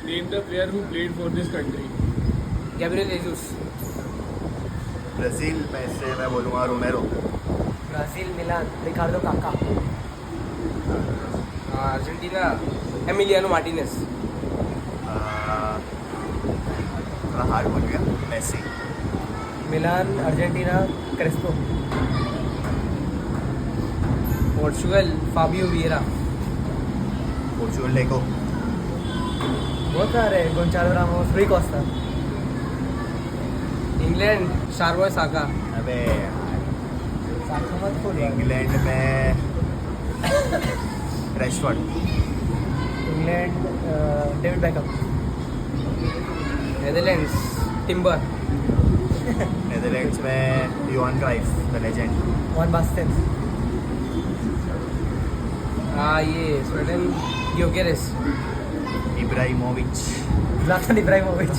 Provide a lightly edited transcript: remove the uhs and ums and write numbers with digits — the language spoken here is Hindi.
Name the player who played for this country. Gabriel Jesus. Brazil में से मैं बोलूँगा Romero. Brazil Milan Ricardo Kaka. Argentina Emiliano Martinez. थोड़ा हार्ड बोल गया. Messi. Milan Argentina Crespo. Portugal Fabio Vieira. Portugal Deco. बहुत सारे Goncalo Ramos Rui Costa. England शारबॉय साका. अबे साखमत फुल. इंग्लैंड में रेशफोर्ड. इंग्लैंड डेविड बैकअप. Netherlands Timber. नेदरलैंड्स में Johan Cruyff the legend. Van Basten. ये Sweden Gyokeres. Ibrahimovic. Zlatan Ibrahimovic.